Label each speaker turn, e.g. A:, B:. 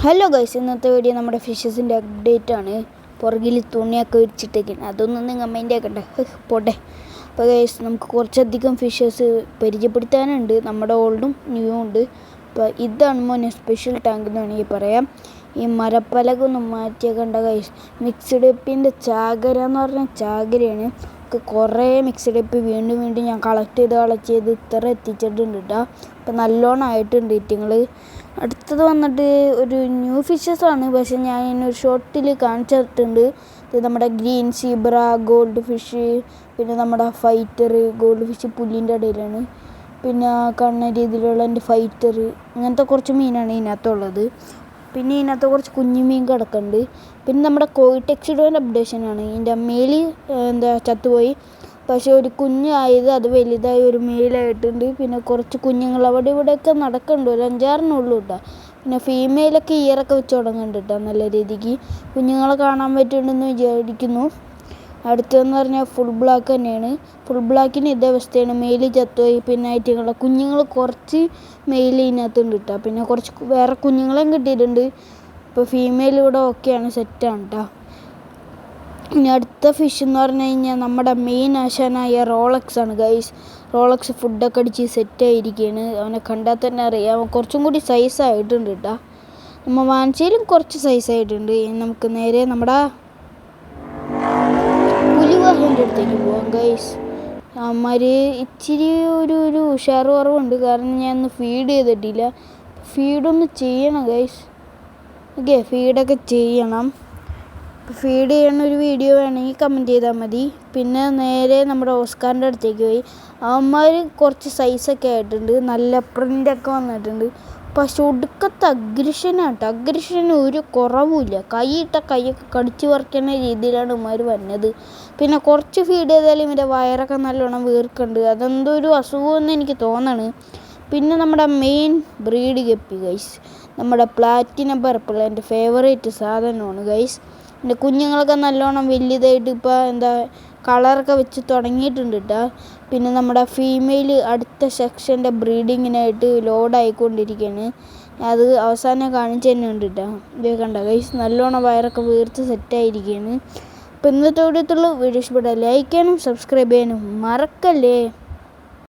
A: Hello guys, ഇന്നത്തെ video നമ്മുടെ ഫിഷസിൻ്റെ update ആണ്. പുറകിൽ തുണിയൊക്കെ വിരിച്ചിട്ടേക്കാണ്, അതൊന്നും നിങ്ങൾ മൈൻഡ് ആക്കണ്ട, പോട്ടെ. അപ്പോൾ ഗൈസ്, നമുക്ക് കുറച്ചധികം ഫിഷസ് പരിചയപ്പെടുത്താനുണ്ട്. നമ്മുടെ ഓൾഡും ന്യൂവും ഉണ്ട്. അപ്പോൾ ഇതാണ് മോനെ സ്പെഷ്യൽ ടാങ്ക് എന്ന് വേണമെങ്കിൽ പറയാം. ഈ മരപ്പലകൊന്നും മാറ്റിയേക്കണ്ട ഗൈസ്. മിക്സ്ഡ് എപ്പിൻ്റെ ചാകര എന്ന് പറഞ്ഞാൽ ചാകരയാണ്. കുറേ മിക്സ്ഡ് എപ്പ് വീണ്ടും ഞാൻ കളക്ട് ചെയ്ത് ഇത്ര എത്തിച്ചിട്ടുണ്ട് കേട്ടോ. അപ്പോൾ നല്ലോണം ആയിട്ടുണ്ട് ഇറ്റിങ്ങൾ. അടുത്തത് വന്നിട്ട് ഒരു ന്യൂ ഫിഷസാണ്, പക്ഷേ ഞാൻ ഇതിനൊരു ഷോർട്ടിൽ കാണിച്ചിട്ടുണ്ട്. ഇത് നമ്മുടെ ഗ്രീൻ സീബ്ര, ഗോൾഡ് ഫിഷ്, പിന്നെ നമ്മുടെ ഫൈറ്റർ. ഗോൾഡ് ഫിഷ് പുല്ലിൻ്റെ ഇടയിലാണ്. പിന്നെ കാണുന്ന രീതിയിലുള്ള എൻ്റെ ഫൈറ്റർ, അങ്ങനത്തെ കുറച്ച് മീനാണ് ഇതിനകത്തുള്ളത്. പിന്നെ ഇതിനകത്ത് കുറച്ച് കുഞ്ഞു മീൻ കിടക്കുന്നുണ്ട്. പിന്നെ നമ്മുടെ കോയിടെക്സിഡോൻ്റെ അപ്ഡേഷനാണ്. ഇതിൻ്റെ മേല് ചത്തുപോയി, പക്ഷേ ഒരു കുഞ്ഞായത് അത് വലുതായി ഒരു മെയിലായിട്ടുണ്ട്. പിന്നെ കുറച്ച് കുഞ്ഞുങ്ങൾ അവിടെ ഇവിടെയൊക്കെ നടക്കുന്നുണ്ട്, ഒരു 5-6 കേട്ടോ. പിന്നെ ഫീമെയിലൊക്കെ ഇയറൊക്കെ വെച്ച് തുടങ്ങുന്നുണ്ട് കേട്ടോ. നല്ല രീതിക്ക് കുഞ്ഞുങ്ങളെ കാണാൻ പറ്റുന്നുണ്ടെന്ന് വിചാരിക്കുന്നു. അടുത്തതെന്ന് പറഞ്ഞാൽ ഫുൾ ബ്ലാക്ക് തന്നെയാണ്. ഫുൾ ബ്ലാക്കിന് ഇതേ അവസ്ഥയാണ്, മെയിൽ ചത്തുപോയി. പിന്നെ ആയിട്ടുള്ള കുഞ്ഞുങ്ങൾ കുറച്ച് മെയിൽ ഇതിനകത്തുണ്ട് കേട്ടോ. പിന്നെ കുറച്ച് വേറെ കുഞ്ഞുങ്ങളെയും കിട്ടിയിട്ടുണ്ട്. ഇപ്പോൾ ഫീമെയിൽ ഇവിടെ ഓക്കെയാണ്, സെറ്റാണ് കേട്ടോ. ഇനി അടുത്ത ഫിഷ് എന്ന് പറഞ്ഞു കഴിഞ്ഞാൽ നമ്മുടെ മെയിൻ ആശാനായ റോളക്സ് ആണ് ഗൈസ്. റോളക്സ് ഫുഡൊക്കെ അടിച്ച് സെറ്റായിരിക്കുകയാണ്. അവനെ കണ്ടാൽ തന്നെ അറിയാം, അവൻ കുറച്ചും കൂടി സൈസായിട്ടുണ്ട് കേട്ടോ. നമ്മൾ വാങ്ങിച്ചതിലും കുറച്ച് സൈസായിട്ടുണ്ട്. ഇനി നമുക്ക് നേരെ നമ്മുടെ പുലിവാഹൻ്റെ അടുത്തേക്ക് പോവാം ഗൈസ്. അവന്മാർ ഇച്ചിരി ഒരു ഉഷാർ കുറവുണ്ട്, കാരണം ഞാൻ ഒന്ന് ഫീഡ് ചെയ്തിട്ടില്ല. ഫീഡൊന്ന് ചെയ്യണം ഗൈസ്. ഓക്കെ, ഫീഡൊക്കെ ചെയ്യണം. ഫീഡ് ചെയ്യുന്ന ഒരു വീഡിയോ വേണമെങ്കിൽ കമൻറ്റ് ചെയ്താൽ മതി. പിന്നെ നേരെ നമ്മുടെ ഓസ്കാറിൻ്റെ അടുത്തേക്ക് പോയി. അവന്മാർ കുറച്ച് സൈസൊക്കെ ആയിട്ടുണ്ട്, നല്ല പ്രിൻ്റൊക്കെ വന്നിട്ടുണ്ട്. പക്ഷെ ഒടുക്കത്തെ അഗ്രഷനാട്ടോ. അഗ്രഷന് ഒരു കുറവുമില്ല. കൈയൊക്കെ കടിച്ച് പറിക്കുന്ന രീതിയിലാണ് ഇവന്മാർ വന്നത്. പിന്നെ കുറച്ച് ഫീഡ് ചെയ്താലും ഇവൻ്റെ വയറൊക്കെ നല്ലോണം വീർക്കുന്നുണ്ട്. അതെന്തോ ഒരു അസുഖമെന്ന് എനിക്ക് തോന്നണ്. പിന്നെ നമ്മുടെ മെയിൻ ബ്രീഡ് ഗപ്പി ഗൈസ്, നമ്മുടെ പ്ലാറ്റിനം പർപ്പിൾ, എൻ്റെ ഫേവറേറ്റ് സാധനമാണ് ഗൈസ്. എൻ്റെ കുഞ്ഞുങ്ങളൊക്കെ നല്ലോണം വലുതായിട്ട് ഇപ്പോൾ കളറൊക്കെ വെച്ച് തുടങ്ങിയിട്ടുണ്ട് കേട്ടോ. പിന്നെ നമ്മുടെ ഫീമെയിൽ അടുത്ത സെക്ഷൻ്റെ ബ്രീഡിങ്ങിനായിട്ട് ലോഡായിക്കൊണ്ടിരിക്കുകയാണ്. അത് അവസാനം കാണിച്ച് തന്നെ ഉണ്ട് കേട്ടോ. ഇത് കണ്ട ഗൈസ്, നല്ലോണം വയറൊക്കെ വീർത്ത് സെറ്റായിരിക്കുകയാണ്. അപ്പോൾ ഇന്നത്തെ വീഡിയോത്തുള്ള വീഡിയോ ഇഷ്ടപ്പെട്ടാൽ ലൈക്ക് ചെയ്യാനും സബ്സ്ക്രൈബ് ചെയ്യാനും മറക്കല്ലേ.